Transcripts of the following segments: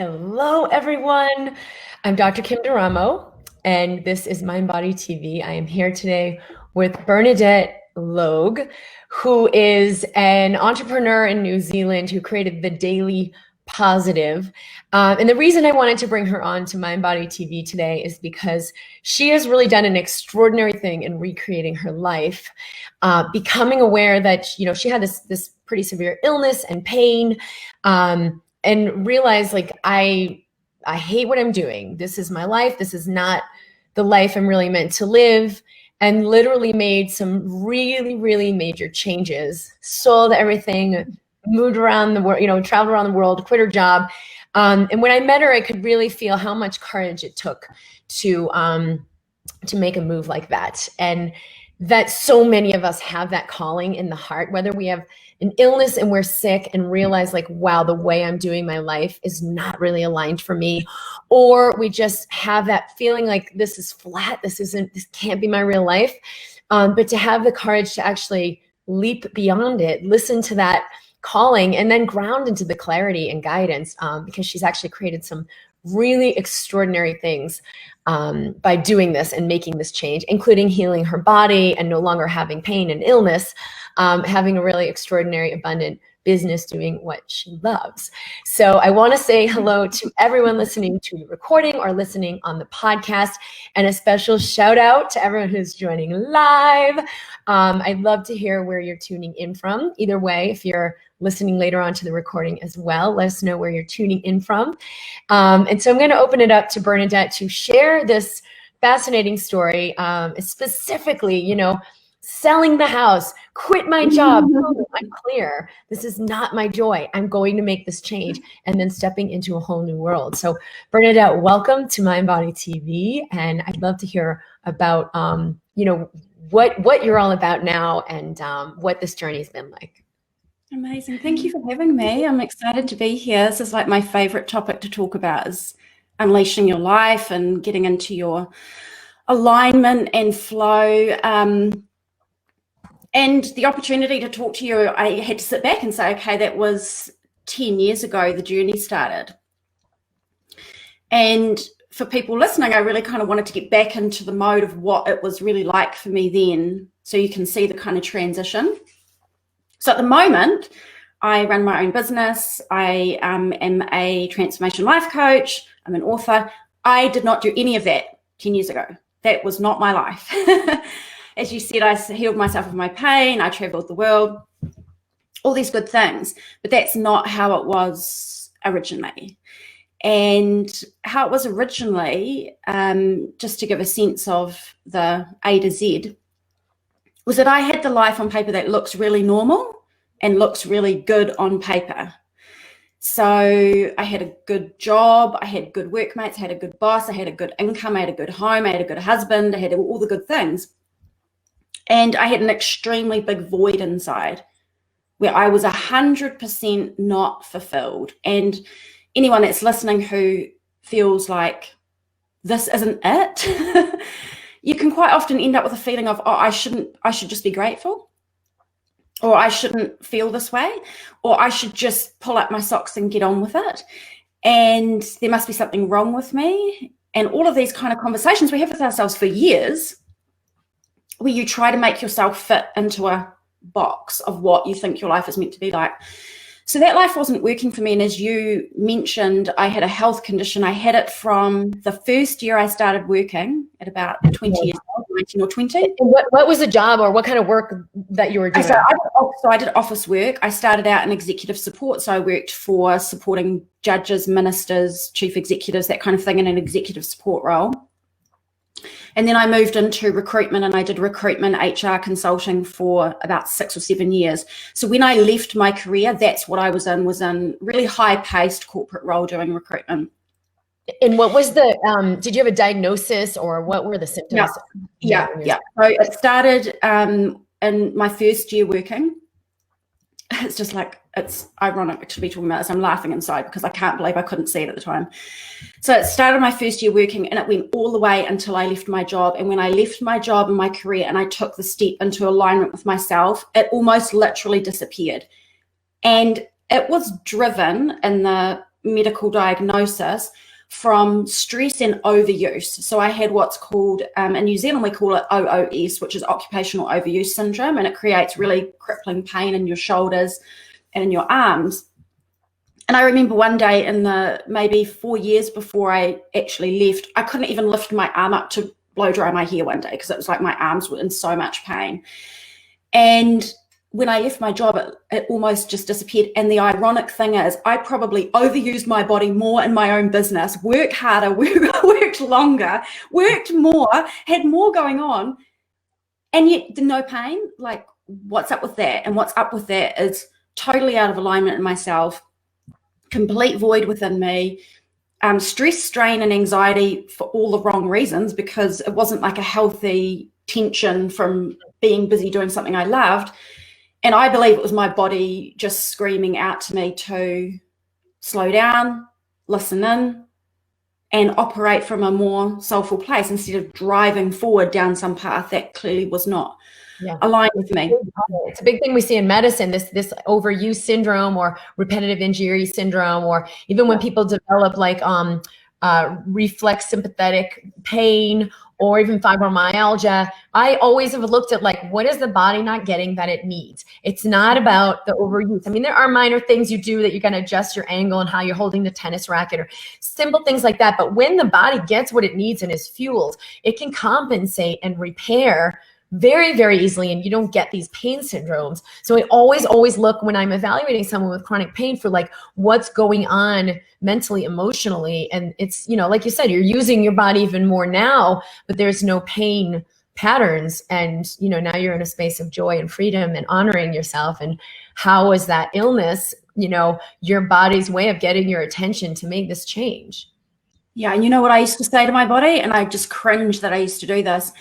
Hello, everyone. I'm Dr. Kim Duramo, and this is MindBody TV. I am here today with Bernadette Logue, who is an entrepreneur in New Zealand who created The Daily Positive. And the reason I wanted to bring her on to MindBody TV today is because she has really done an extraordinary thing in recreating her life, becoming aware that, she had this pretty severe illness and pain, and realized, like, I hate what I'm doing. This is my life. This is not the life I'm really meant to live. And literally made some really, really major changes, sold everything, moved around the world, traveled around the world, quit her job. And when I met her, I could really feel how much courage it took to make a move like that. And that so many of us have that calling in the heart, whether we have an illness and we're sick and realize, like, wow, the way I'm doing my life is not really aligned for me. Or we just have that feeling like this is flat, this can't be my real life. But to have the courage to actually leap beyond it, listen to that calling, and then ground into the clarity and guidance, because she's actually created some really extraordinary things by doing this and making this change, including healing her body and no longer having pain and illness, having a really extraordinary, abundant business doing what she loves. So I want to say hello to everyone listening to the recording or listening on the podcast, and a special shout out to everyone who's joining live. I'd love to hear where you're tuning in from. Either way, if you're listening later on to the recording as well, let us know where you're tuning in from. And so I'm going to open it up to Bernadette to share this fascinating story, specifically, selling the house, quit my job. I'm clear. This is not my joy. I'm going to make this change, and then stepping into a whole new world. So Bernadette, welcome to MindBody TV. And I'd love to hear about, what you're all about now, and what this journey's been like. Amazing. Thank you for having me. I'm excited to be here. This is like my favorite topic to talk about, is unleashing your life and getting into your alignment and flow. And the opportunity to talk to you, I had to sit back and say, okay, that was 10 years ago the journey started. And for people listening, I really kind of wanted to get back into the mode of what it was really like for me then, so you can see the kind of transition. So at the moment, I run my own business. I am a transformation life coach. I'm an author. I did not do any of that 10 years ago. That was not my life. As you said, I healed myself of my pain. I traveled the world, all these good things, but that's not how it was originally. And how it was originally, just to give a sense of the A to Z, was that I had the life on paper that looks really normal and looks really good on paper. So I had a good job, I had good workmates, I had a good boss, I had a good income, I had a good home, I had a good husband, I had all the good things. And I had an extremely big void inside where I was 100% not fulfilled. And anyone that's listening who feels like this isn't it, you can quite often end up with a feeling of, oh, I should just be grateful, or I shouldn't feel this way, or I should just pull up my socks and get on with it. And there must be something wrong with me. And all of these kind of conversations we have with ourselves for years, where you try to make yourself fit into a box of what you think your life is meant to be like. So that life wasn't working for me. And as you mentioned, I had a health condition. I had it from the first year I started working at about 20 years old, 19 or 20. And what was the job, or what kind of work that you were doing? I did office work. I started out in executive support. So I worked for supporting judges, ministers, chief executives, that kind of thing, in an executive support role. And then I moved into recruitment, and I did recruitment HR consulting for about 6 or 7 years. So when I left my career, that's what I was in really high-paced corporate role doing recruitment. And what was did you have a diagnosis, or what were the symptoms? Yeah. So it started in my first year working. It's just like, it's ironic to be talking about this. I'm laughing inside because I can't believe I couldn't see it at the time. So it started my first year working, and it went all the way until I left my job. And when I left my job and my career and I took the step into alignment with myself, it almost literally disappeared. And it was driven in the medical diagnosis from stress and overuse. So I had what's called, in New Zealand, we call it OOS, which is occupational overuse syndrome, and it creates really crippling pain in your shoulders and in your arms. And I remember one day in the maybe 4 years before I actually left, I couldn't even lift my arm up to blow dry my hair one day because it was like my arms were in so much pain. And when I left my job, it almost just disappeared. And the ironic thing is I probably overused my body more in my own business, worked harder, worked longer, worked more, had more going on, and yet no pain. Like, what's up with that? And what's up with that is totally out of alignment in myself, complete void within me, stress, strain, and anxiety for all the wrong reasons, because it wasn't like a healthy tension from being busy doing something I loved. And I believe it was my body just screaming out to me to slow down, listen in, and operate from a more soulful place instead of driving forward down some path that clearly was not aligned with me. It's a big thing we see in medicine, this overuse syndrome or repetitive injury syndrome, or even when people develop like reflex sympathetic pain or even fibromyalgia. I always have looked at like, what is the body not getting that it needs? It's not about the overuse. I mean, there are minor things you do that you're going to adjust your angle and how you're holding the tennis racket or simple things like that. But when the body gets what it needs and is fueled, it can compensate and repair very, very easily, and you don't get these pain syndromes. So I always look when I'm evaluating someone with chronic pain for like what's going on mentally, emotionally. And it's, you know, like you said, you're using your body even more now, but there's no pain patterns. And, you know, now you're in a space of joy and freedom and honoring yourself. And how is that illness, you know, your body's way of getting your attention to make this change? Yeah. And you know what I used to say to my body, and I just cringe that I used to do this.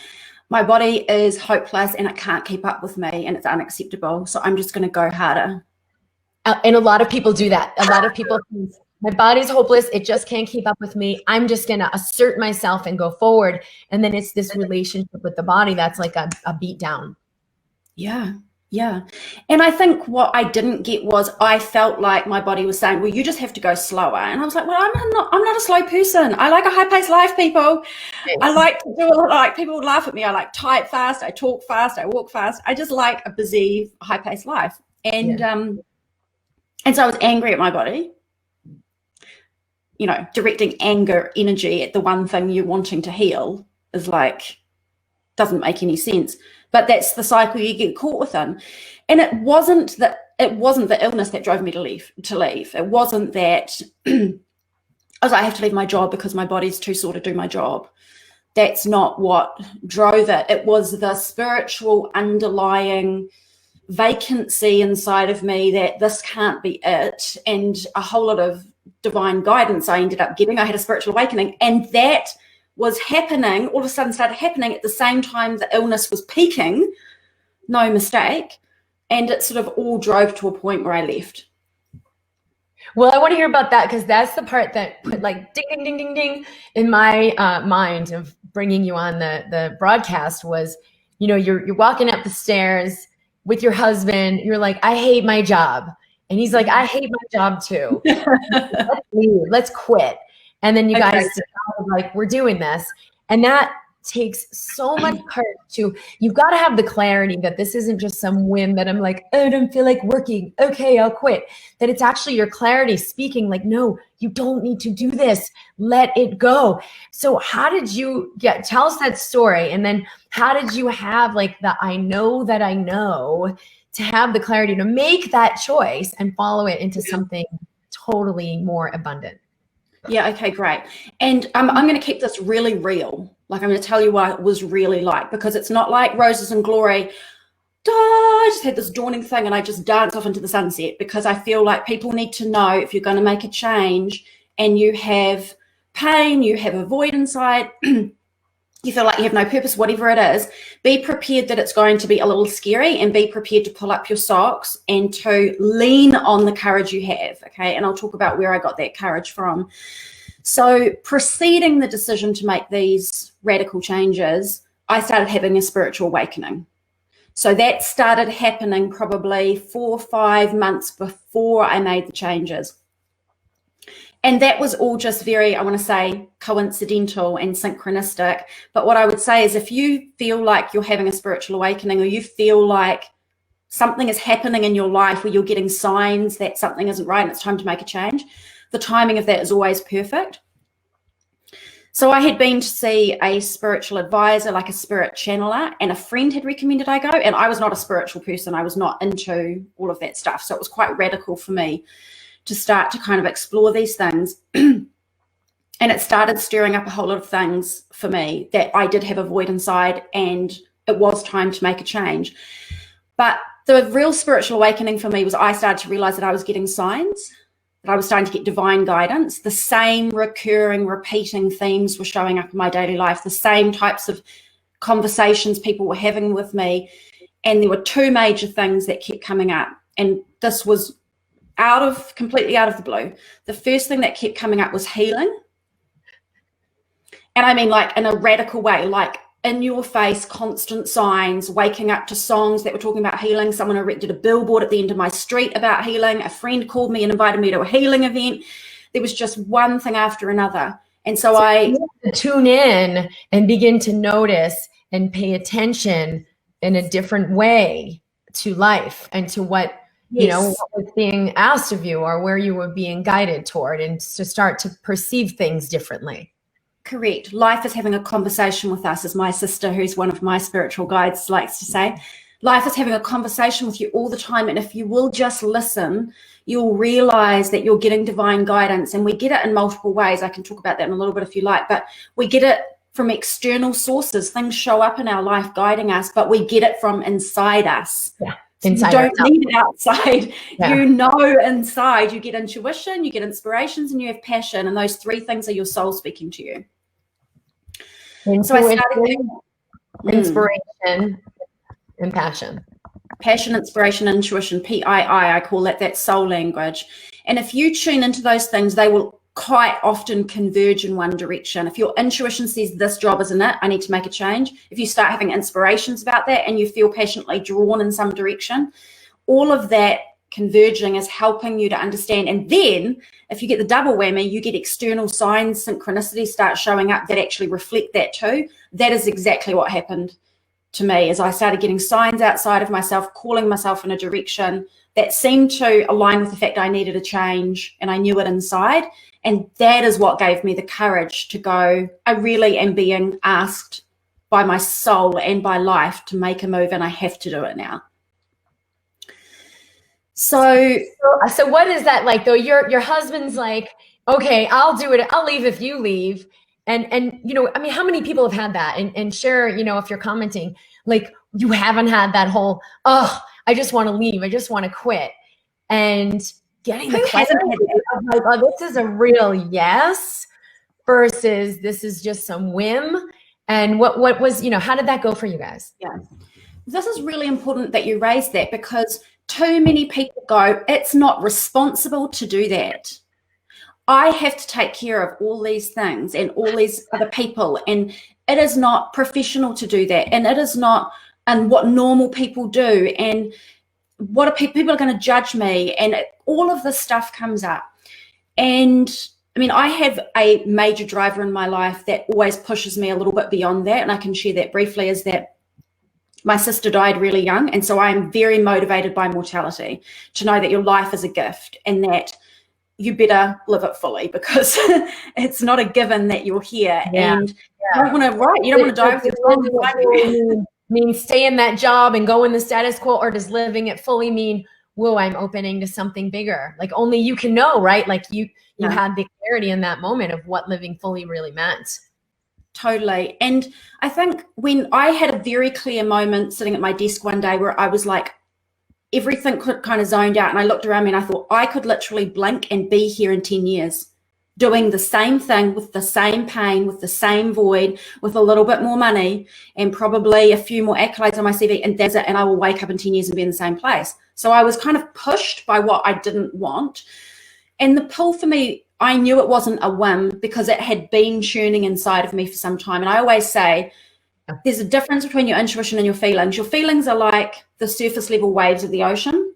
My body is hopeless and it can't keep up with me and it's unacceptable. So I'm just going to go harder. And a lot of people do that. A lot of people think, my body's hopeless. It just can't keep up with me. I'm just going to assert myself and go forward. And then it's this relationship with the body that's like a beat down. Yeah. Yeah. And I think what I didn't get was I felt like my body was saying, well, you just have to go slower. And I was like, well, I'm not a slow person. I like a high-paced life, people. Yes. I like to do a lot, like people would laugh at me. I like type fast, I talk fast, I walk fast. I just like a busy, high-paced life. And and so I was angry at my body, you know, directing anger energy at the one thing you're wanting to heal is like, doesn't make any sense. But that's the cycle you get caught within. And it wasn't the illness that drove me to leave. It wasn't that I was like, I have to leave my job because my body's too sore to do my job. That's not what drove it. It was the spiritual underlying vacancy inside of me that this can't be it. And a whole lot of divine guidance I ended up getting. I had a spiritual awakening, and that was happening, all of a sudden started happening at the same time the illness was peaking, no mistake. And it sort of all drove to a point where I left. Well, I want to hear about that, because that's the part that put like ding, ding, ding, ding, ding in my mind of bringing you on the broadcast was, you know, you're walking up the stairs with your husband. You're like, I hate my job. And he's like, I hate my job too. Let's leave. Let's quit. And then you guys like, we're doing this. And that takes so much courage to, you've got to have the clarity that this isn't just some whim that I'm like, oh, I don't feel like working. Okay, I'll quit. That it's actually your clarity speaking like, no, you don't need to do this. Let it go. So how did you tell us that story? And then how did you have like the, I know that I know, to have the clarity to make that choice and follow it into something totally more abundant? Yeah, okay, great. And I'm going to keep this really real. Like, I'm going to tell you what it was really like, because it's not like roses and glory. I just had this dawning thing and I just danced off into the sunset, because I feel like people need to know, if you're going to make a change and you have pain, you have a void inside, you feel like you have no purpose, whatever it is, be prepared that it's going to be a little scary, and be prepared to pull up your socks and to lean on the courage you have, okay? And I'll talk about where I got that courage from. So preceding the decision to make these radical changes, I started having a spiritual awakening. So that started happening probably 4 or 5 months before I made the changes. And that was all just very, I want to say, coincidental and synchronistic. But what I would say is, if you feel like you're having a spiritual awakening, or you feel like something is happening in your life where you're getting signs that something isn't right and it's time to make a change, the timing of that is always perfect. So I had been to see a spiritual advisor, like a spirit channeler, and a friend had recommended I go. And I was not a spiritual person. I was not into all of that stuff. So it was quite radical for me to start to kind of explore these things. And it started stirring up a whole lot of things for me that I did have a void inside, and it was time to make a change. But the real spiritual awakening for me was I started to realize that I was getting signs, that I was starting to get divine guidance. The same recurring, repeating themes were showing up in my daily life, the same types of conversations people were having with me. And there were two major things that kept coming up. And this was completely out of the blue. The first thing that kept coming up was healing. And I mean, like, in a radical way, like in your face, constant signs, waking up to songs that were talking about healing. Someone erected a billboard at the end of my street about healing. A friend called me and invited me to a healing event. There was just one thing after another. And so I tune in and begin to notice and pay attention in a different way to life and to what, you know, what was being asked of you, or where you were being guided toward, and to start to perceive things differently. Correct. Life is having a conversation with us, as my sister, who's one of my spiritual guides, likes to say. Life is having a conversation with you all the time. And if you will just listen, you'll realize that you're getting divine guidance. And we get it in multiple ways. I can talk about that in a little bit if you like, but we get it from external sources. Things show up in our life guiding us, but we get it from inside us. Yeah. So you don't need it outside. Yeah. You know, inside you get intuition, you get inspirations, and you have passion. And those three things are your soul speaking to you. So I started getting inspiration and passion. Passion, inspiration, intuition, PII, I call that, that's soul language. And if you tune into those things, they will quite often converge in one direction. If your intuition says this job isn't it, I need to make a change. If you start having inspirations about that and you feel passionately drawn in some direction, all of that converging is helping you to understand. And then if you get the double whammy, you get external signs, synchronicity start showing up that actually reflect that too. That is exactly what happened to me, as I started getting signs outside of myself, calling myself in a direction that seemed to align with the fact I needed a change, and I knew it inside. And that is what gave me the courage to go, I really am being asked by my soul and by life to make a move, and I have to do it now. So what is that like though? Your husband's like, okay, I'll do it. I'll leave if you leave. And you know, I mean, how many people have had that? And share, you know, if you're commenting, like, you haven't had that whole, oh, I just want to leave, I just want to quit. And getting the clarity of like, oh, this is a real yes versus this is just some whim. And what was, you know, how did that go for you guys? Yeah, this is really important that you raise that, because too many people go, it's not responsible to do that. I have to take care of all these things and all these other people, and it is not professional to do that, and it is not, and what normal people do, and what are people are going to judge me, and all of this stuff comes up. And I mean, I have a major driver in my life that always pushes me a little bit beyond that, and I can share that briefly, is that my sister died really young, and so I am very motivated by mortality, to know that your life is a gift and that you better live it fully, because it's not a given that you're here. Yeah. And you don't want to, you don't want to die with your friends. Mean stay in that job and go in the status quo, or does living it fully mean, whoa, I'm opening to something bigger? Like, only you can know, right? Like you had the clarity in that moment of what living fully really meant. Totally. And I think when I had a very clear moment sitting at my desk one day where I was like, everything kind of zoned out, and I looked around me and I thought, I could literally blink and be here in 10 years doing the same thing, with the same pain, with the same void, with a little bit more money and probably a few more accolades on my CV, and that's it. And I will wake up in 10 years and be in the same place. So I was kind of pushed by what I didn't want. And the pull for me, I knew it wasn't a whim, because it had been churning inside of me for some time. And I always say, there's a difference between your intuition and your feelings. Your feelings are like the surface level waves of the ocean.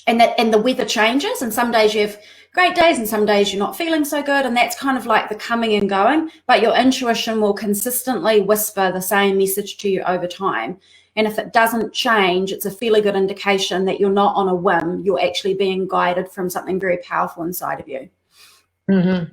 and the weather changes, and some days you have great days and some days you're not feeling so good, and that's kind of like the coming and going, but your intuition will consistently whisper the same message to you over time. And if it doesn't change, it's a fairly good indication that you're not on a whim, you're actually being guided from something very powerful inside of you. Mm-hmm.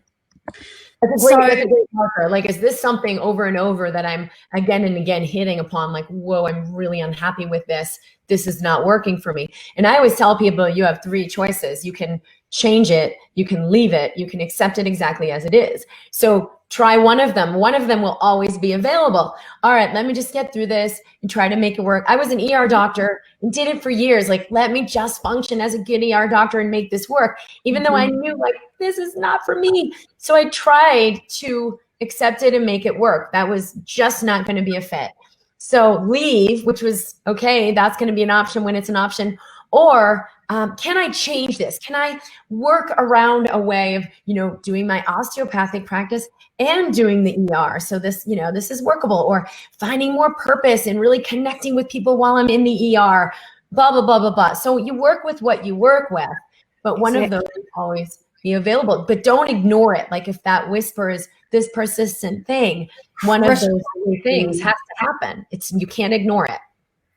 That's a great marker. Like, is this something over and over that I'm again and again hitting upon? Like, whoa, I'm really unhappy with this. This is not working for me. And I always tell people, you have three choices. You can change it, you can leave it, you can accept it exactly as it is. So try one of them. One of them will always be available. All right, let me just get through this and try to make it work. I was an ER doctor and did it for years. Like, let me just function as a good ER doctor and make this work, even though I knew, like, this is not for me. So I tried to accept it and make it work. That was just not going to be a fit. So leave, which was okay, that's going to be an option when it's an option. Or can I change this? Can I work around a way of, doing my osteopathic practice and doing the ER? So this, this is workable. Or finding more purpose and really connecting with people while I'm in the ER, blah, blah, blah, blah, blah. So you work with what you work with, but one of those will always be available. But don't ignore it. Like, if that whisper is this persistent thing, one of those three things has to happen. You can't ignore it.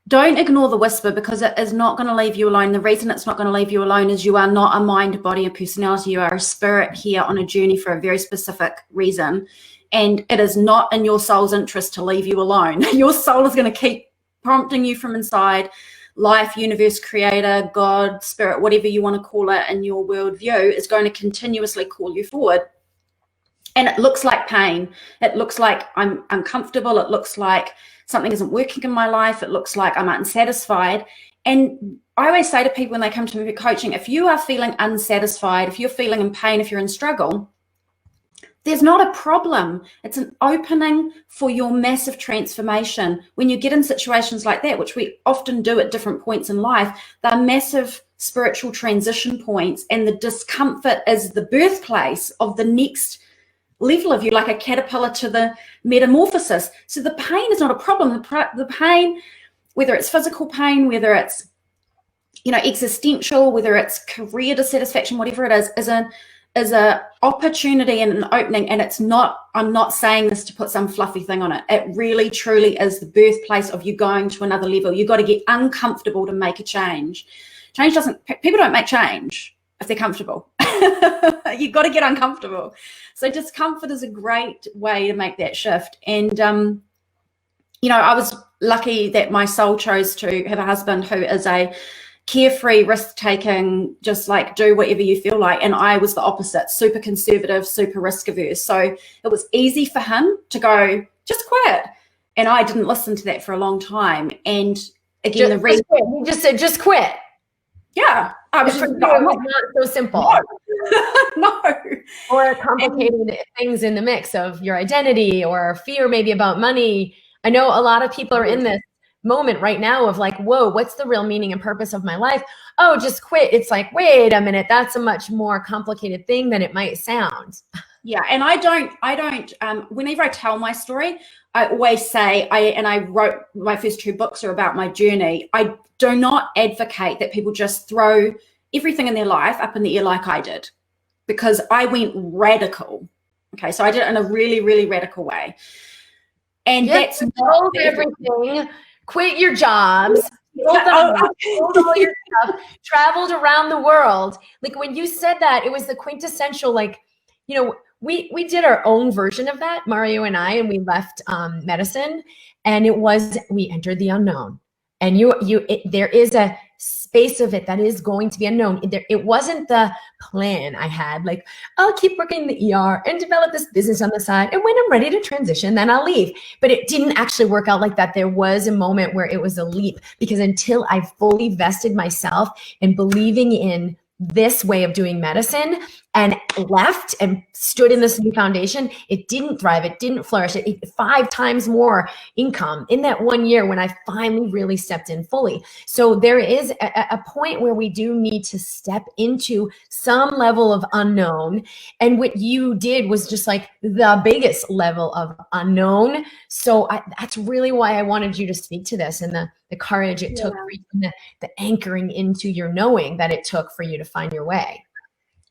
Don't ignore the whisper, because it is not going to leave you alone. The reason it's not going to leave you alone is you are not a mind, body, and personality. You are a spirit here on a journey for a very specific reason. And it is not in your soul's interest to leave you alone. Your soul is going to keep prompting you from inside. Life, universe, creator, God, spirit, whatever you want to call it in your worldview, is going to continuously call you forward. And it looks like pain. It looks like I'm uncomfortable. It looks like something isn't working in my life. It looks like I'm unsatisfied. And I always say to people when they come to me for coaching, if you are feeling unsatisfied, if you're feeling in pain, if you're in struggle, there's not a problem. It's an opening for your massive transformation. When you get in situations like that, which we often do at different points in life, they're massive spiritual transition points, and the discomfort is the birthplace of the next level of you, like a caterpillar to the metamorphosis. So the pain is not a problem. The pain, whether it's physical pain, whether it's existential, whether it's career dissatisfaction, whatever it is a opportunity and an opening. And it's not, I'm not saying this to put some fluffy thing on it. It really truly is the birthplace of you going to another level. You got to get uncomfortable to make a change. People don't make change if they're comfortable. You've got to get uncomfortable. So discomfort is a great way to make that shift. And, I was lucky that my soul chose to have a husband who is a carefree, risk-taking, just like do whatever you feel like. And I was the opposite, super conservative, super risk-averse. So it was easy for him to go, just quit. And I didn't listen to that for a long time. And again, you just said, just quit. Yeah. I was just not so simple. No. Or complicated things in the mix of your identity or fear maybe about money. I know a lot of people are in this moment right now of like, whoa, what's the real meaning and purpose of my life? Oh, just quit. It's like, wait a minute, that's a much more complicated thing than it might sound. Yeah. And I don't, whenever I tell my story, I always say, I wrote my first 2 books are about my journey. I do not advocate that people just throw everything in their life up in the air like I did, because I went radical. Okay. So I did it in a really, really radical way. And that's not everything. Quit your jobs, sold all your stuff, traveled around the world. Like, when you said that, it was the quintessential, like, we did our own version of that, Mario and I, and we left medicine, and we entered the unknown. And there is a space of it that is going to be unknown. It wasn't the plan I had, like, I'll keep working in the ER and develop this business on the side, and when I'm ready to transition, then I'll leave. But it didn't actually work out like that. There was a moment where it was a leap, because until I fully vested myself in believing in this way of doing medicine, and left and stood in this new foundation, it didn't thrive. It didn't flourish. It 5 times more income in that 1 year when I finally really stepped in fully. So there is a point where we do need to step into some level of unknown. And what you did was just like the biggest level of unknown. So that's really why I wanted you to speak to this, and the courage it took for you, the anchoring into your knowing that it took for you to find your way.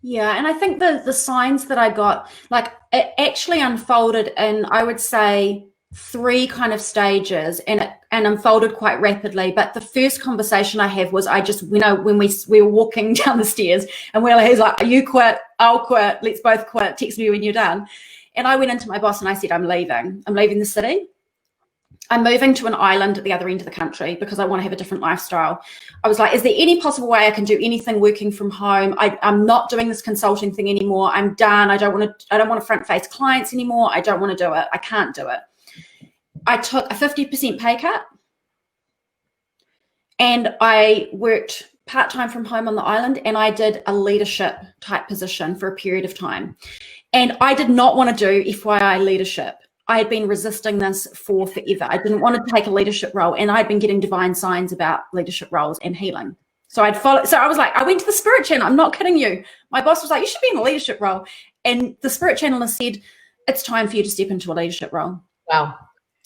Yeah, and I think the signs that I got, like, it actually unfolded in, I would say, 3 kind of stages, and unfolded quite rapidly. But the first conversation I had was, I just, you know, when we were walking down the stairs, and he's like, you quit, I'll quit, let's both quit, text me when you're done. And I went into my boss and I said, I'm leaving the city. I'm moving to an island at the other end of the country because I want to have a different lifestyle. I was like, is there any possible way I can do anything working from home? I'm not doing this consulting thing anymore. I'm done. I don't want to front face clients anymore. I don't want to do it. I can't do it. I took a 50% pay cut, and I worked part-time from home on the island, and I did a leadership type position for a period of time. And I did not want to do FYI leadership. I had been resisting this for forever. I didn't want to take a leadership role, and I'd been getting divine signs about leadership roles and healing. So I was like, I went to the spirit channel. I'm not kidding you. My boss was like, you should be in a leadership role. And the spirit channel has said, it's time for you to step into a leadership role. Wow.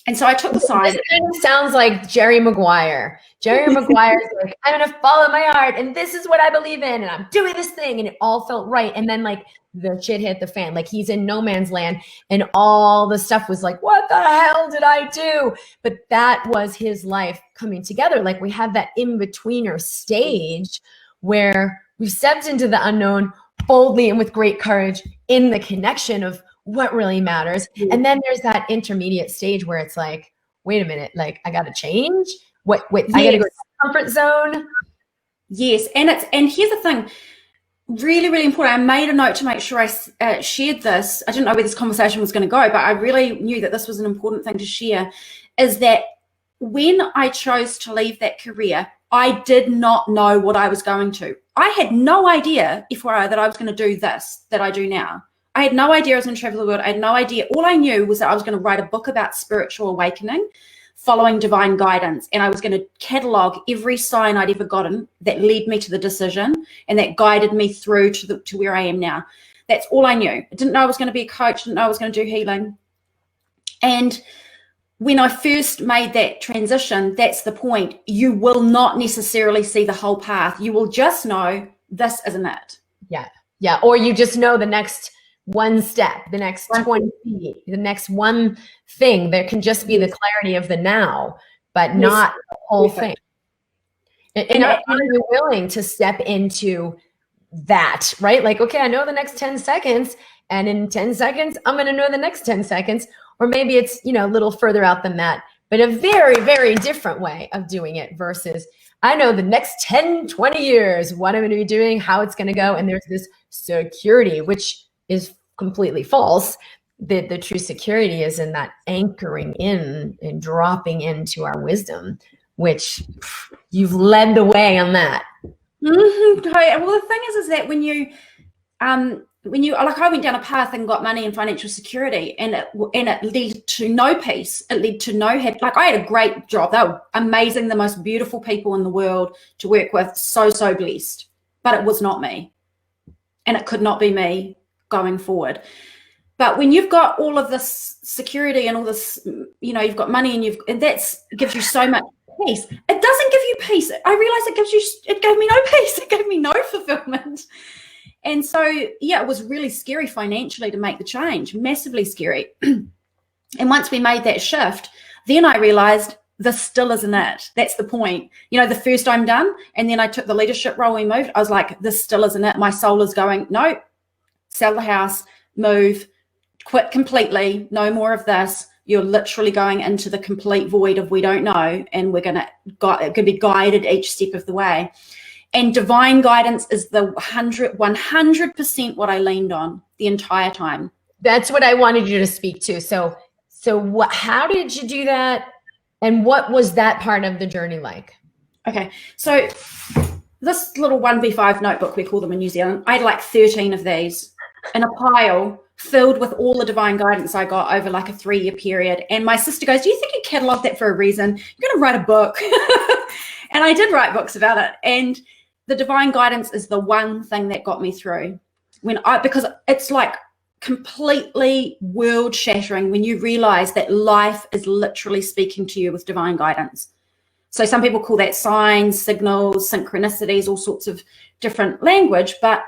And so I took the sign. This kind of sounds like Jerry Maguire. Jerry Maguire's like, I'm going to follow my heart, and this is what I believe in, and I'm doing this thing, and it all felt right. And then like the shit hit the fan. Like he's in no man's land, and all the stuff was like, what the hell did I do? But that was his life coming together. Like we have that in-betweener stage where we stepped into the unknown boldly and with great courage in the connection of what really matters. And then there's that intermediate stage where it's like, wait a minute, like I got to change. Wait, yes. I got to go to the comfort zone. Yes. And here's the thing, really, really important. I made a note to make sure I shared this. I didn't know where this conversation was going to go, but I really knew that this was an important thing to share, is that when I chose to leave that career, I did not know what I was going to. I had no idea, FYI, that I was going to do this, that I do now. I had no idea I was going to travel the world. I had no idea. All I knew was that I was going to write a book about spiritual awakening, following divine guidance. And I was going to catalog every sign I'd ever gotten that led me to the decision and that guided me through to where I am now. That's all I knew. I didn't know I was going to be a coach. Didn't know I was going to do healing. And when I first made that transition, that's the point. You will not necessarily see the whole path. You will just know this isn't it. Yeah. Yeah. Or you just know the next one step, the next 20 feet, the next one thing. There can just be the clarity of the now, but not the whole thing. And are you willing to step into that, right? Like, okay, I know the next 10 seconds, and in 10 seconds, I'm going to know the next 10 seconds. Or maybe it's, you know, a little further out than that, but a very, very different way of doing it versus I know the next 10, 20 years, what I'm going to be doing, how it's going to go. And there's this security, which is completely false. The true security is in that anchoring in and dropping into our wisdom, which you've led the way on that. Mm-hmm. Well, the thing is that when you like, I went down a path and got money and financial security, and it led to no peace. It led to no happy. Like, I had a great job. They were amazing, the most beautiful people in the world to work with. So blessed, but it was not me, and it could not be me going forward. But when you've got all of this security and all this, you know, you've got money and it gives you so much peace. It doesn't give you peace. I realized it gave me no peace. It gave me no fulfillment. And so, yeah, it was really scary financially to make the change, massively scary. And once we made that shift, then I realized this still isn't it. That's the point. You know, the first I'm done, and then I took the leadership role, we moved. I was like, this still isn't it. My soul is going, no, sell the house, move, quit completely, no more of this. You're literally going into the complete void of we don't know, and we're going to be guided each step of the way. And divine guidance is the 100% what I leaned on the entire time. That's what I wanted you to speak to. So how did you do that? And what was that part of the journey like? Okay. So this little 1v5 notebook, we call them in New Zealand, I had like 13 of these in a pile filled with all the divine guidance I got over like a 3-year period. And my sister goes, do you think you cataloged that for a reason? You're going to write a book. And I did write books about it. And the divine guidance is the one thing that got me through because it's like completely world shattering when you realize that life is literally speaking to you with divine guidance. So some people call that signs, signals, synchronicities, all sorts of different language, but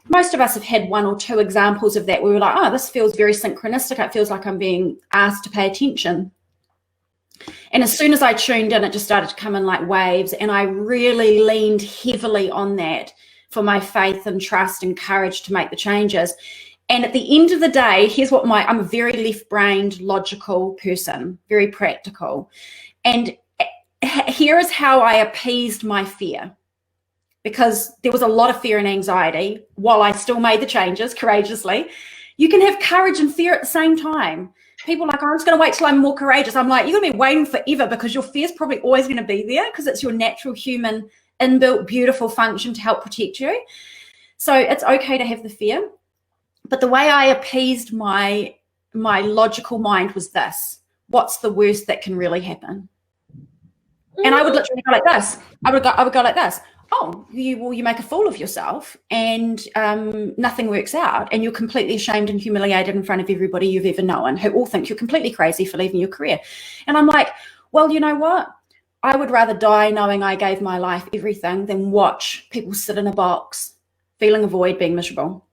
most of us have had 1 or 2 examples of that where we're like, oh, this feels very synchronistic. It feels like I'm being asked to pay attention. And as soon as I tuned in, it just started to come in like waves. And I really leaned heavily on that for my faith and trust and courage to make the changes. And at the end of the day, here's what I'm a very left-brained, logical person, very practical. And here is how I appeased my fear. Because there was a lot of fear and anxiety while I still made the changes courageously. You can have courage and fear at the same time. People are like, oh, I'm just going to wait till I'm more courageous. I'm like, you're going to be waiting forever because your fear is probably always going to be there because it's your natural human inbuilt beautiful function to help protect you. So it's okay to have the fear. But the way I appeased my logical mind was this: what's the worst that can really happen? And I would literally go like this. I would go like this. Oh, you make a fool of yourself and nothing works out and you're completely ashamed and humiliated in front of everybody you've ever known who all think you're completely crazy for leaving your career. And I'm like, well, you know what? I would rather die knowing I gave my life everything than watch people sit in a box, feeling a void, being miserable.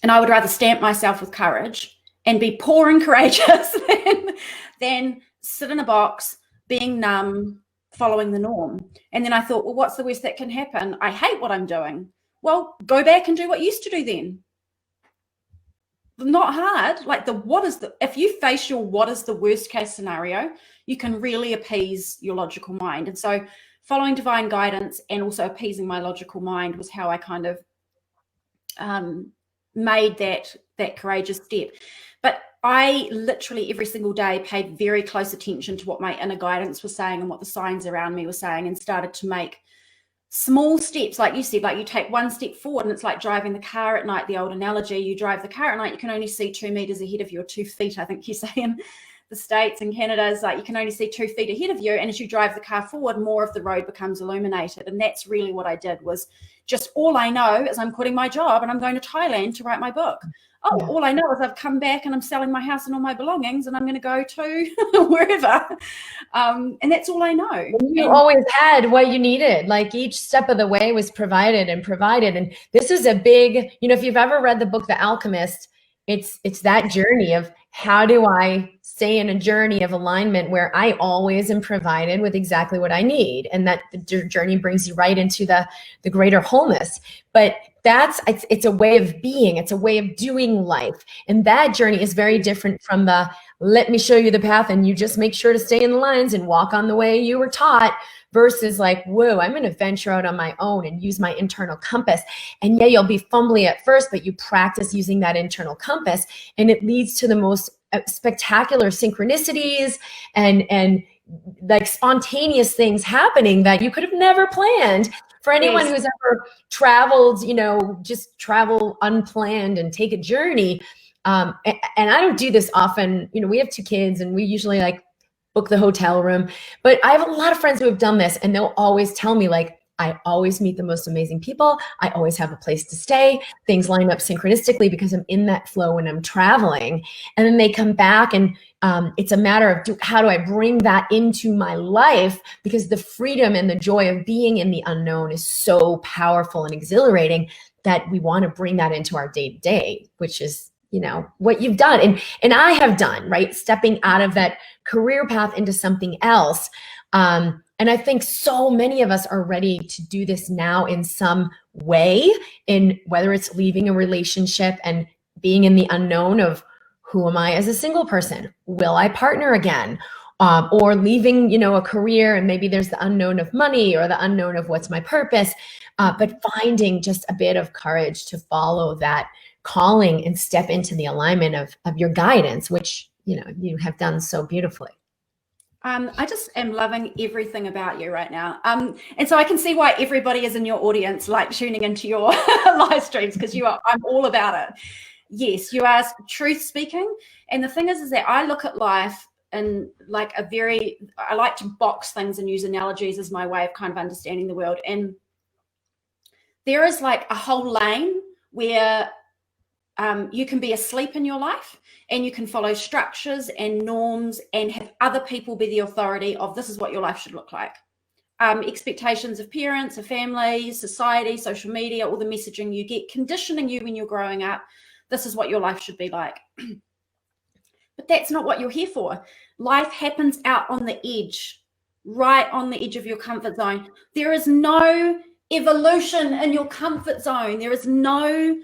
And I would rather stamp myself with courage and be poor and courageous than sit in a box, being numb, following the norm. And then I thought, well, what's the worst that can happen? I hate what I'm doing. Well, go back and do what you used to do then. Not hard. Like if you face your what is the worst case scenario, you can really appease your logical mind. And so following divine guidance and also appeasing my logical mind was how I kind of made that courageous step. But I literally every single day paid very close attention to what my inner guidance was saying and what the signs around me were saying, and started to make small steps. Like you said, like you take 1 step forward and it's like driving the car at night. The old analogy, you drive the car at night, you can only see 2 meters ahead of you, or 2 feet, I think you say in the States and Canada, is like you can only see 2 feet ahead of you. And as you drive the car forward, more of the road becomes illuminated. And that's really what I did, was just all I know is I'm quitting my job and I'm going to Thailand to write my book. Oh, yeah. All I know is I've come back and I'm selling my house and all my belongings and I'm going to go to wherever. And that's all I know. You always had what you needed. Like each step of the way was provided. And this is a big, if you've ever read the book, The Alchemist, it's that journey of how do I stay in a journey of alignment where I always am provided with exactly what I need. And that the journey brings you right into the greater wholeness. But it's a way of being, it's a way of doing life. And that journey is very different from the, let me show you the path and you just make sure to stay in the lines and walk on the way you were taught, versus like, whoa, I'm going to venture out on my own and use my internal compass. And yeah, you'll be fumbly at first, but you practice using that internal compass and it leads to the most spectacular synchronicities and like spontaneous things happening that you could have never planned. For anyone who's ever traveled, just travel unplanned and take a journey. And I don't do this often. We have 2 kids and we usually like book the hotel room, but I have a lot of friends who have done this and they'll always tell me like, I always meet the most amazing people. I always have a place to stay. Things line up synchronistically because I'm in that flow when I'm traveling. And then they come back and it's a matter of how do I bring that into my life, because the freedom and the joy of being in the unknown is so powerful and exhilarating that we want to bring that into our day-to-day, which is, what you've done. And I have done, right? Stepping out of that career path into something else. And I think so many of us are ready to do this now in some way, in whether it's leaving a relationship and being in the unknown of who am I as a single person? Will I partner again? Or leaving, a career and maybe there's the unknown of money or the unknown of what's my purpose, but finding just a bit of courage to follow that calling and step into the alignment of your guidance, which, you have done so beautifully. I just am loving everything about you right now. And so I can see why everybody is in your audience, like tuning into your live streams, because I'm all about it. Yes, you are truth speaking. And the thing is that I look at life in like I like to box things and use analogies as my way of kind of understanding the world. And there is like a whole lane where you can be asleep in your life and you can follow structures and norms and have other people be the authority of this is what your life should look like. Expectations of parents, of family, society, social media, all the messaging you get, conditioning you when you're growing up. This is what your life should be like. But that's not what you're here for. Life happens out on the edge, right on the edge of your comfort zone. There is no evolution in your comfort zone. There is no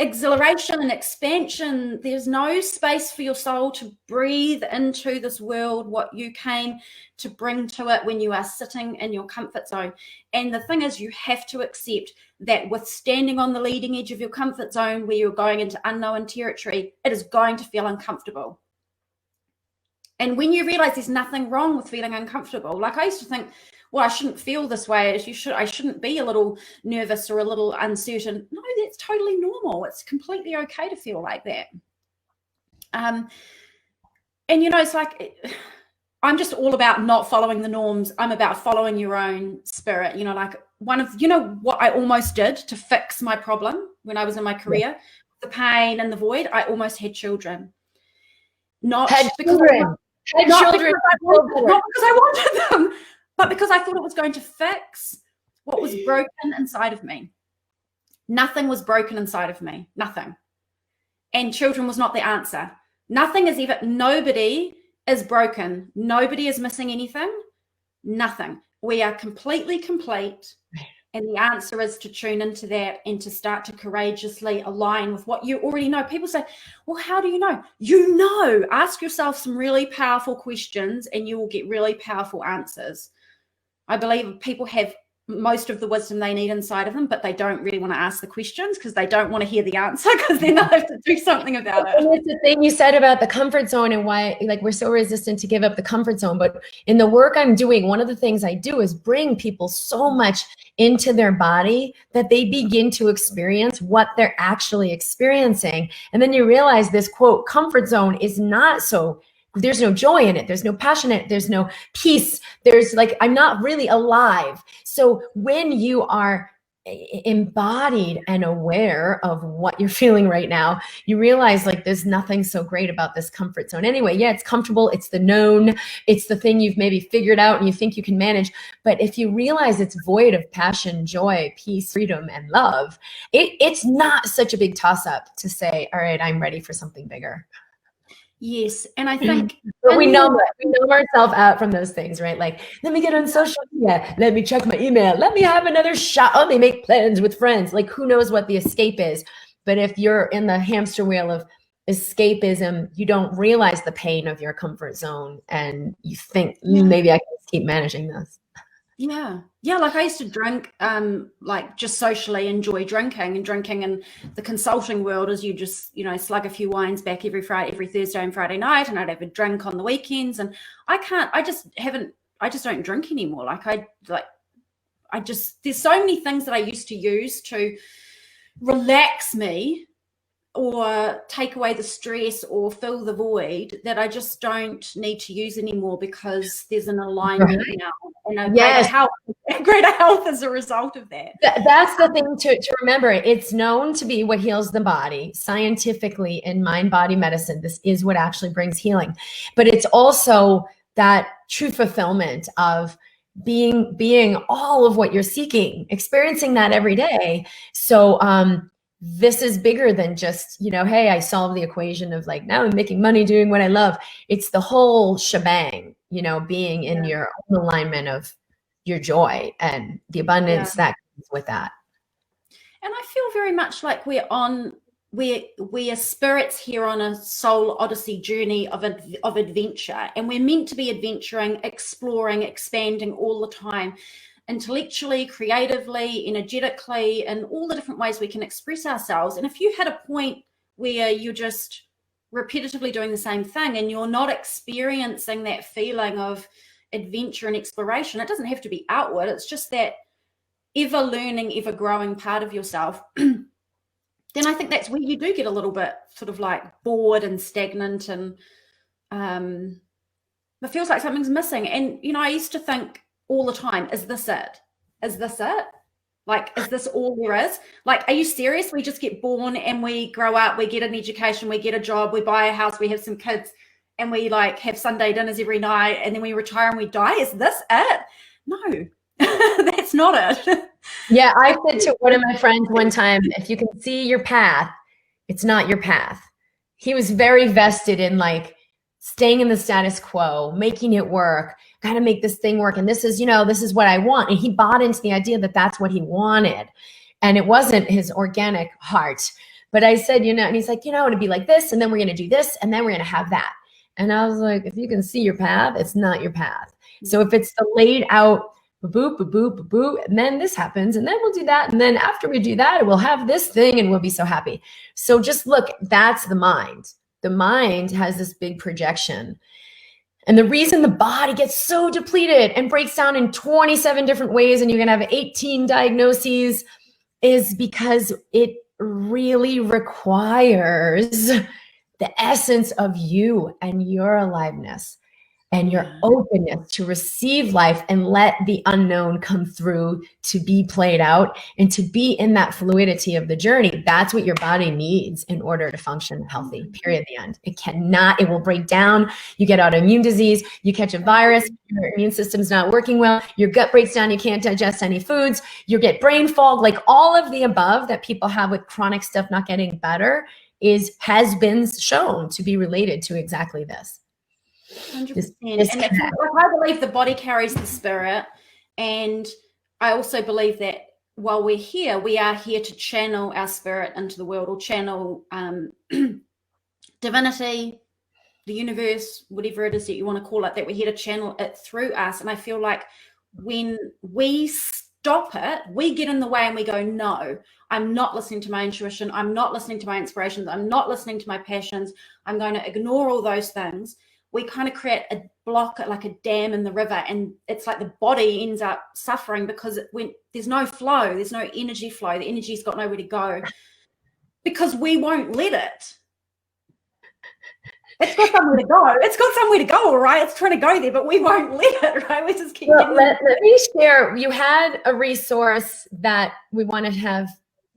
exhilaration and expansion. There's no space for your soul to breathe into this world, what you came to bring to it when you are sitting in your comfort zone. And the thing is, you have to accept that with standing on the leading edge of your comfort zone where you're going into unknown territory, it is going to feel uncomfortable. And when you realize there's nothing wrong with feeling uncomfortable, like I used to think, well, I shouldn't feel this way. I shouldn't be a little nervous or a little uncertain. No, that's totally normal. It's completely okay to feel like that. And it's like, I'm just all about not following the norms. I'm about following your own spirit. Like what I almost did to fix my problem when I was in my career, the pain and the void, I almost had children. Not because I wanted them, but because I thought it was going to fix what was broken inside of me. Nothing was broken inside of me, nothing. And children was not the answer. Nobody is broken. Nobody is missing anything, nothing. We are completely complete. And the answer is to tune into that and to start to courageously align with what you already know. People say, well, how do you know? You know, ask yourself some really powerful questions and you will get really powerful answers. I believe people have most of the wisdom they need inside of them, but they don't really want to ask the questions because they don't want to hear the answer because then they'll have to do something about it. And it's the thing you said about the comfort zone and why we're so resistant to give up the comfort zone. But in the work I'm doing, one of the things I do is bring people so much into their body that they begin to experience what they're actually experiencing. And then you realize this, quote, comfort zone is not so. There's no joy in it. There's no passion in it. There's no peace. There's I'm not really alive. So when you are embodied and aware of what you're feeling right now, you realize there's nothing so great about this comfort zone. Anyway, yeah, it's comfortable. It's the known. It's the thing you've maybe figured out and you think you can manage. But if you realize it's void of passion, joy, peace, freedom, and love, it's not such a big toss up to say, all right, I'm ready for something bigger. Yes, and I think but we numb ourselves out from those things, right? Let me get on social media, let me check my email, let me have another shot, let me make plans with friends. Who knows what the escape is? But if you're in the hamster wheel of escapism, you don't realize the pain of your comfort zone and you think maybe I can just keep managing this. Yeah, I used to drink, just socially enjoy drinking, and the consulting world is you just, slug a few wines back every Thursday and Friday night, and I'd have a drink on the weekends, and I just don't drink anymore. There's so many things that I used to use to relax me or take away the stress or fill the void that I just don't need to use anymore because there's an alignment now and greater health as a result of that. That's the thing to remember. It's known to be what heals the body scientifically in mind-body medicine. This is what actually brings healing, but it's also that true fulfillment of being all of what you're seeking, experiencing that every day. So, this is bigger than just, hey, I solved the equation of now I'm making money doing what I love. It's the whole shebang, being in your own alignment of your joy and the abundance that comes with that. And I feel very much like we are spirits here on a soul odyssey journey of adventure, and we're meant to be adventuring, exploring, expanding all the time. Intellectually, creatively, energetically, and all the different ways we can express ourselves. And if you had a point where you're just repetitively doing the same thing and you're not experiencing that feeling of adventure and exploration, it doesn't have to be outward. It's just that ever learning, ever growing part of yourself, then I think that's where you do get a little bit sort of like bored and stagnant, and it feels like something's missing. And, you know, I used to think all the time, is this it? Is this it? Like, is this all there is? Like, are you serious? We just get born and we grow up, we get an education, we get a job, we buy a house, we have some kids, and we like have Sunday dinners every night, and then we retire and we die. Is this it? No, that's not it. Yeah, I said to one of my friends one time, if you can see your path, it's not your path. He was very vested in like staying in the status quo, making it work, got to make this thing work. And this is, you know, this is what I want. And he bought into the idea that that's what he wanted. And it wasn't his organic heart. But I said, you know, and he's like, you know, it'd be like this, and then we're going to do this, and then we're going to have that. And I was like, if you can see your path, it's not your path. So if it's the laid out, boop, boop, boop, boop, and then this happens, and then we'll do that. And then after we do that, we'll have this thing and we'll be so happy. So just look, that's the mind. The mind has this big projection. And the reason the body gets so depleted and breaks down in 27 different ways, and you're going to have 18 diagnoses, is because it really requires the essence of you and your aliveness and your openness to receive life and let the unknown come through, to be played out and to be in that fluidity of the journey. That's what your body needs in order to function healthy, period, the end. It cannot, it will break down. You get autoimmune disease, you catch a virus, your immune system's not working well, your gut breaks down, you can't digest any foods, you get brain fog, like all of the above that people have with chronic stuff not getting better has been shown to be related to exactly this. 100%. And I believe the body carries the spirit, and I also believe that while we're here, we are here to channel our spirit into the world, or channel divinity, the universe, whatever it is that you want to call it, that we're here to channel it through us. And I feel like when we stop it, we get in the way and we go, no, I'm not listening to my intuition, I'm not listening to my inspirations, I'm not listening to my passions, I'm going to ignore all those things. We kind of create a block, like a dam in the river, and it's like the body ends up suffering because when there's no flow, there's no energy flow, the energy's got nowhere to go because we won't let it. It's got somewhere to go. It's got somewhere to go, all right? It's trying to go there, but we won't let it, right? We just keep let me share. You had a resource that we want to have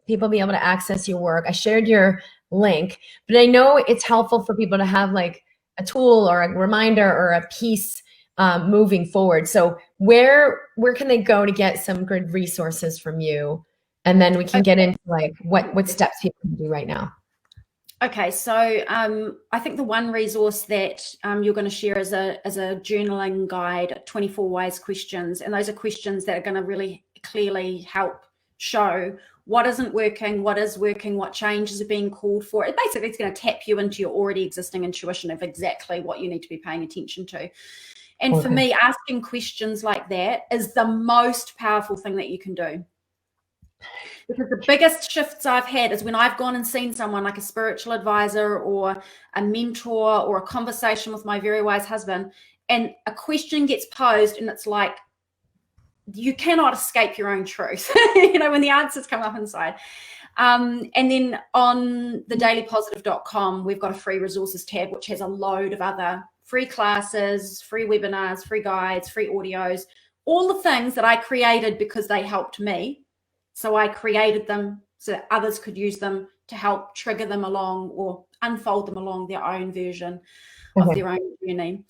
people be able to access your work. I shared your link, but I know it's helpful for people to have like a tool or a reminder or a piece moving forward. So where can they go to get some good resources from you? And then we can get into like what steps people can do right now. Okay, so I think the one resource that you're going to share is a journaling guide, 24 wise questions. And those are questions that are going to really clearly help show what isn't working, what is working, what changes are being called for. It basically is going to tap you into your already existing intuition of exactly what you need to be paying attention to. And for me, asking questions like that is the most powerful thing that you can do. Because the biggest shifts I've had is when I've gone and seen someone like a spiritual advisor or a mentor or a conversation with my very wise husband, and a question gets posed and it's like, you cannot escape your own truth, you know, when the answers come up inside. And then on thedailypositive.com, we've got a free resources tab, which has a load of other free classes, free webinars, free guides, free audios, all the things that I created because they helped me. So I created them so that others could use them to help trigger them along or unfold them along their own version of their own journey.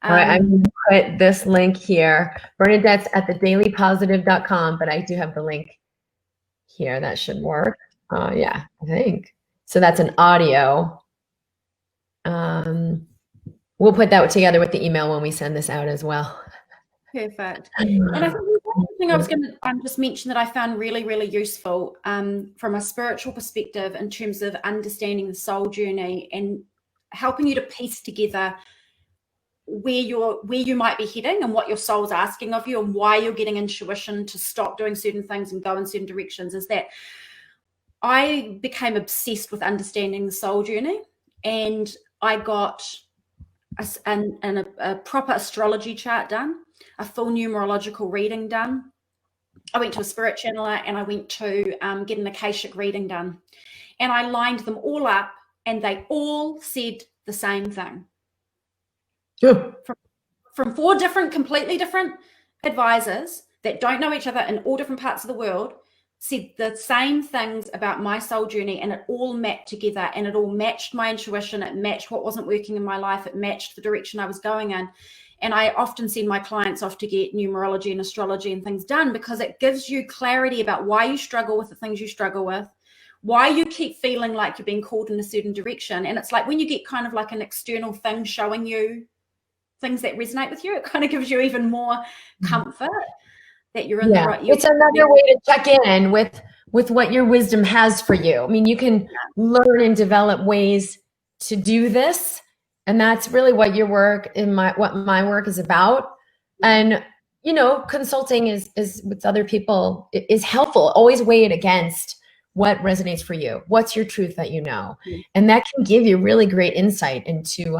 All right, I'm going to put this link here. Bernadette's at thedailypositive.com, but I do have the link here. That should work. Yeah, I think. So that's an audio. We'll put that together with the email when we send this out as well. Perfect. And I think one thing I was going to just mention that I found really, really useful from a spiritual perspective in terms of understanding the soul journey and helping you to piece together where you might be heading and what your soul's asking of you and why you're getting intuition to stop doing certain things and go in certain directions, is that I became obsessed with understanding the soul journey, and I got a proper astrology chart done. a full numerological reading done. I went to a spirit channeler, and I went to get an Akashic reading done. And I lined them all up, and they all said the same thing. Sure. From 4 completely different advisors that don't know each other in all different parts of the world, said the same things about my soul journey, and it all mapped together, and it all matched my intuition. It matched what wasn't working in my life. It matched the direction I was going in. And I often send my clients off to get numerology and astrology and things done, because it gives you clarity about why you struggle with the things you struggle with, why you keep feeling like you're being called in a certain direction. And it's like when you get kind of like an external thing showing you things that resonate with you, it kind of gives you even more comfort that you're in the right. It's another way to check in with what your wisdom has for you. I mean, you can learn and develop ways to do this, and that's really what your work what my work is about. And consulting is with other people is helpful. Always weigh it against what resonates for you. What's your truth that you know? And that can give you really great insight into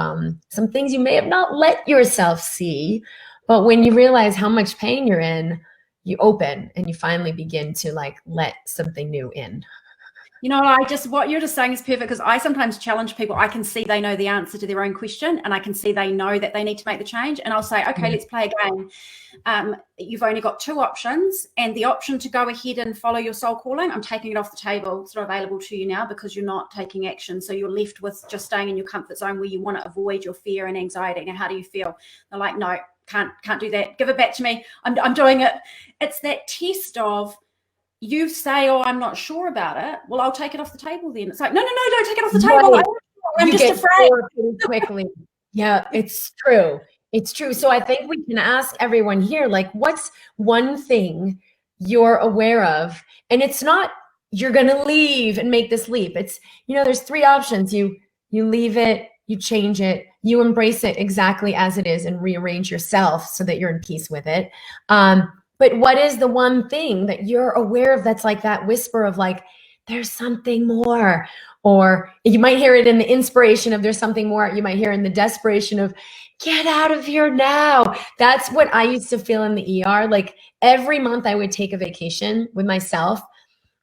some things you may have not let yourself see, but when you realize how much pain you're in, you open and you finally begin to let something new in. What you're just saying is perfect, because I sometimes challenge people. I can see they know the answer to their own question, and I can see they know that they need to make the change. And I'll say, okay, let's play a game. You've only got 2 options, and the option to go ahead and follow your soul calling, I'm taking it off the table. It's not available to you now because you're not taking action. So you're left with just staying in your comfort zone where you want to avoid your fear and anxiety. Now, how do you feel? They're like, no, can't do that. Give it back to me. I'm doing it. It's that test of, you say, oh, I'm not sure about it. Well, I'll take it off the table then. It's like, no, don't take it off the table. Right. I'm just afraid. Pretty quickly. Yeah, it's true. It's true. So I think we can ask everyone here, what's one thing you're aware of? And it's not, you're going to leave and make this leap. It's, there's 3 options. You leave it, you change it, you embrace it exactly as it is and rearrange yourself so that you're in peace with it. But what is the one thing that you're aware of that's like that whisper of there's something more? Or you might hear it in the inspiration of there's something more. You might hear in the desperation of get out of here now. That's what I used to feel in the ER. Every month I would take a vacation with myself,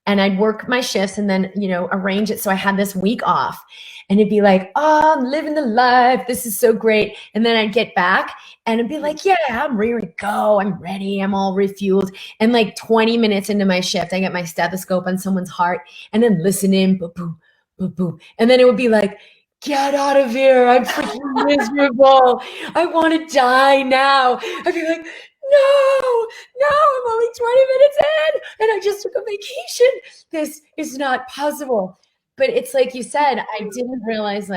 and I'd work my shifts and then, arrange it so I had this week off. And it'd be like, oh, I'm living the life. This is so great. And then I'd get back and it'd be like, yeah, I'm ready to go. I'm ready. I'm all refueled. And 20 minutes into my shift, I get my stethoscope on someone's heart and then listening, boop, boop, boop, boop. And then it would be like, get out of here. I'm freaking miserable. I want to die now. I'd be like, no, I'm only 20 minutes in and I just took a vacation. This is not possible. But it's like you said, I didn't realize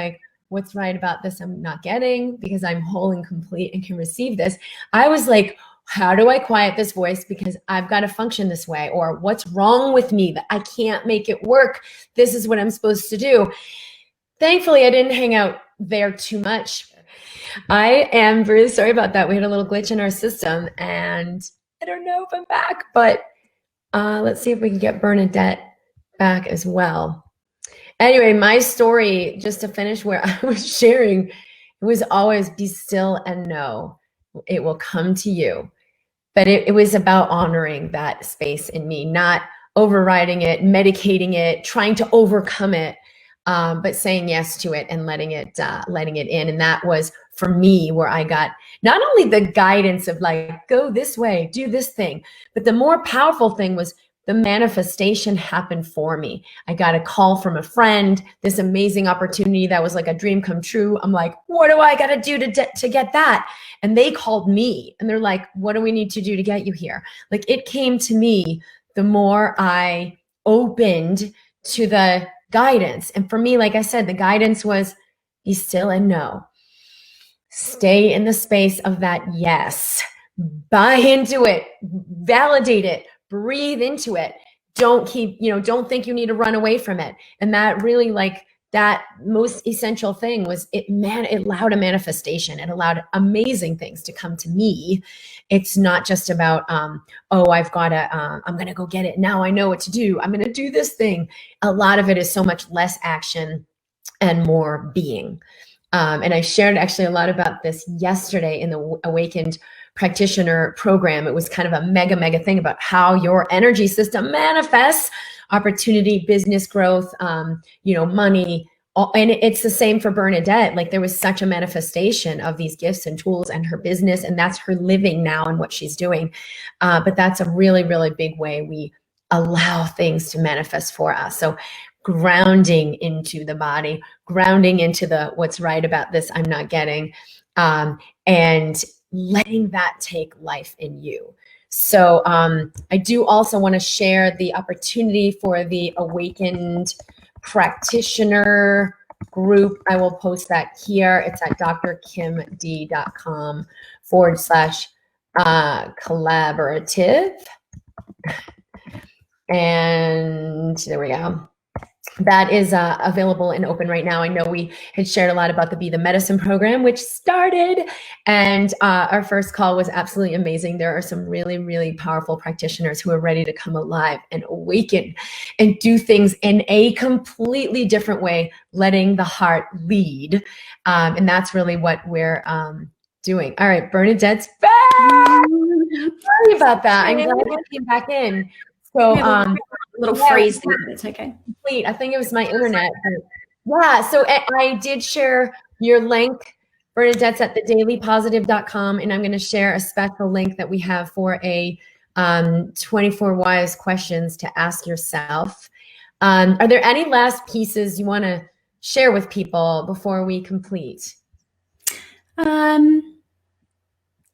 what's right about this I'm not getting, because I'm whole and complete and can receive this. I was like, how do I quiet this voice? Because I've got to function this way. Or what's wrong with me that I can't make it work? This is what I'm supposed to do. Thankfully, I didn't hang out there too much. I am really sorry about that. We had a little glitch in our system and I don't know if I'm back, but let's see if we can get Bernadette back as well. Anyway, my story, just to finish where I was sharing, it was always be still and know it will come to you. But it was about honoring that space in me, not overriding it, medicating it, trying to overcome it, but saying yes to it and letting it in. And that was for me where I got not only the guidance of go this way, do this thing, but the more powerful thing was the manifestation happened for me. I got a call from a friend, this amazing opportunity that was like a dream come true. I'm like, what do I got to do to get that? And they called me and they're like, what do we need to do to get you here? It came to me the more I opened to the guidance. And for me, like I said, the guidance was be still and know. Stay in the space of that yes. Buy into it. Validate it. Breathe into it. Don't don't think you need to run away from it. And that really that most essential thing was it allowed a manifestation. It allowed amazing things to come to me. It's not just about, oh, I'm going to go get it. Now I know what to do. I'm going to do this thing. A lot of it is so much less action and more being. And I shared actually a lot about this yesterday in the Awakened practitioner program. It was kind of a mega thing about how your energy system manifests opportunity, business growth, money. And it's the same for Bernadette. Like, there was such a manifestation of these gifts and tools and her business, and that's her living now and what she's doing. But that's a really, really big way we allow things to manifest for us. So grounding into the body, grounding into what's right about this I'm not getting, and letting that take life in you. So I do also want to share the opportunity for the Awakened Practitioner group. I will post that here. It's at drkimd.com/collaborative. And there we go. That is available and open right now. I know we had shared a lot about the Be the Medicine program, which started, and our first call was absolutely amazing. There are some really, really powerful practitioners who are ready to come alive and awaken and do things in a completely different way, letting the heart lead. And that's really what we're doing. All right, Bernadette's back. Sorry about that. I'm glad you came back in. So little freeze there, but it's okay. Complete. I think it was my internet. Yeah, so I did share your link. Bernadette's at thedailypositive.com, and I'm going to share a special link that we have for a 24 wise questions to ask yourself. Are there any last pieces you want to share with people before we complete?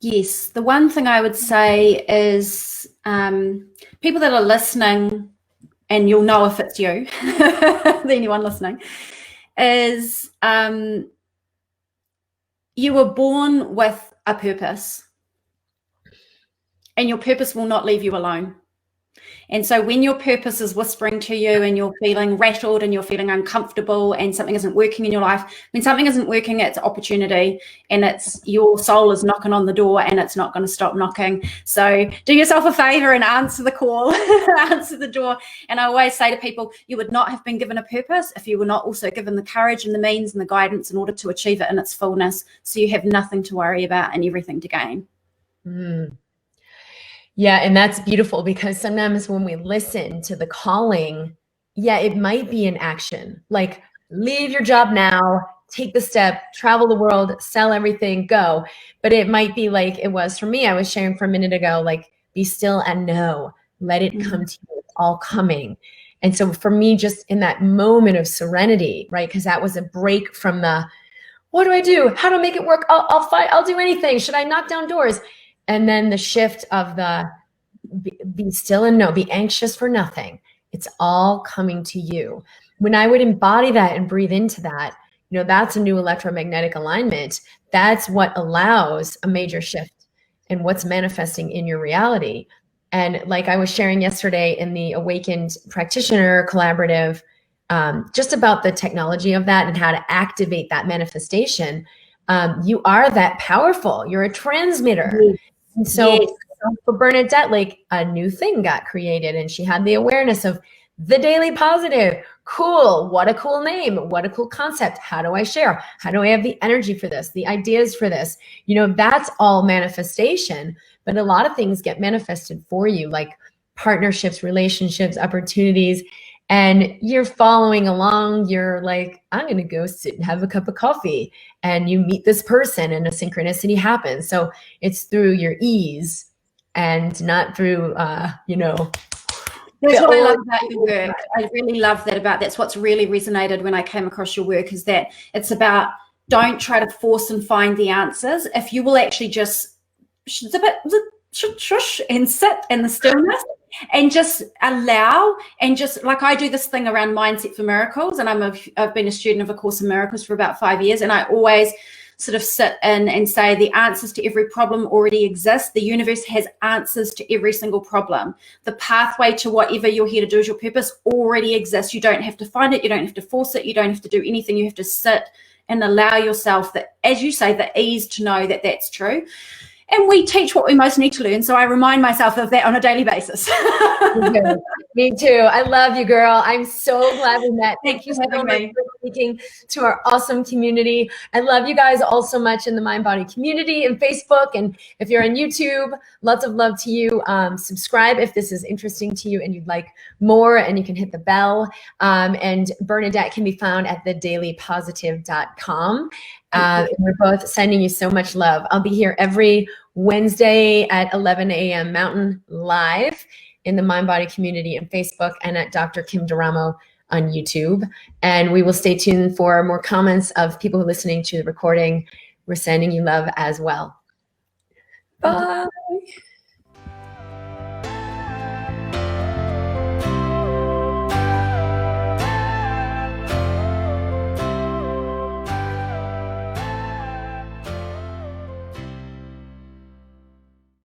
Yes, the one thing I would say is people that are listening, and you'll know if it's you, anyone listening, is you were born with a purpose, and your purpose will not leave you alone. And so when your purpose is whispering to you and you're feeling rattled and you're feeling uncomfortable and something isn't working in your life, when something isn't working, it's opportunity, and it's your soul is knocking on the door and it's not going to stop knocking. So do yourself a favor and answer the call, answer the door. And I always say to people, you would not have been given a purpose if you were not also given the courage and the means and the guidance in order to achieve it in its fullness. So you have nothing to worry about and everything to gain. Yeah, and that's beautiful, because sometimes when we listen to the calling, it might be an action, like leave your job now, take the step, travel the world, sell everything, go. But it might be like it was for me. I was sharing for a minute ago, like, be still and know, let it come to you. It's all coming. And so for me, just in that moment of serenity, right? Because that was a break from the, what do I do? How to make it work? I'll fight. I'll do anything. Should I knock down doors? And then the shift of the be still and know, be anxious for nothing. It's all coming to you. When I would embody that and breathe into that, that's a new electromagnetic alignment. That's what allows a major shift in what's manifesting in your reality. And like I was sharing yesterday in the Awakened Practitioner Collaborative, just about the technology of that and how to activate that manifestation. You are that powerful. You're a transmitter. And so for Bernadette, like, a new thing got created, and she had the awareness of the Daily Positive. Cool. What a cool name. What a cool concept. How do I share? How do I have the energy for this? The ideas for this? That's all manifestation. But a lot of things get manifested for you, like partnerships, relationships, opportunities. And you're following along. You're like, I'm going to go sit and have a cup of coffee. And you meet this person and a synchronicity happens. So it's through your ease and not through, That's what I love about your work. I really love that that's what's really resonated when I came across your work, is that it's about, don't try to force and find the answers. If you will actually just shush and sit in the stillness and just allow, and just like I do this thing around Mindset for Miracles, and I've been a student of A Course in Miracles for about 5 years, and I always sort of sit in and say the answers to every problem already exist. The universe has answers to every single problem. The pathway to whatever you're here to do as your purpose already exists. You don't have to find it. You don't have to force it. You don't have to do anything. You have to sit and allow yourself that, as you say, the ease to know that that's true. And we teach what we most need to learn. So I remind myself of that on a daily basis. Me too. I love you, girl. I'm so glad we met. Thank you Thanks so for having much me. for speaking to our awesome community. I love you guys all so much in the MindBody community and Facebook. And if you're on YouTube, lots of love to you. Subscribe if this is interesting to you and you'd like more, and you can hit the bell. And Bernadette can be found at thedailypositive.com. And we're both sending you so much love. I'll be here every Wednesday at 11 a.m. Mountain live in the MindBody community and Facebook, and at Dr. Kim Duramo on YouTube. And we will stay tuned for more comments of people listening to the recording. We're sending you love as well. Bye.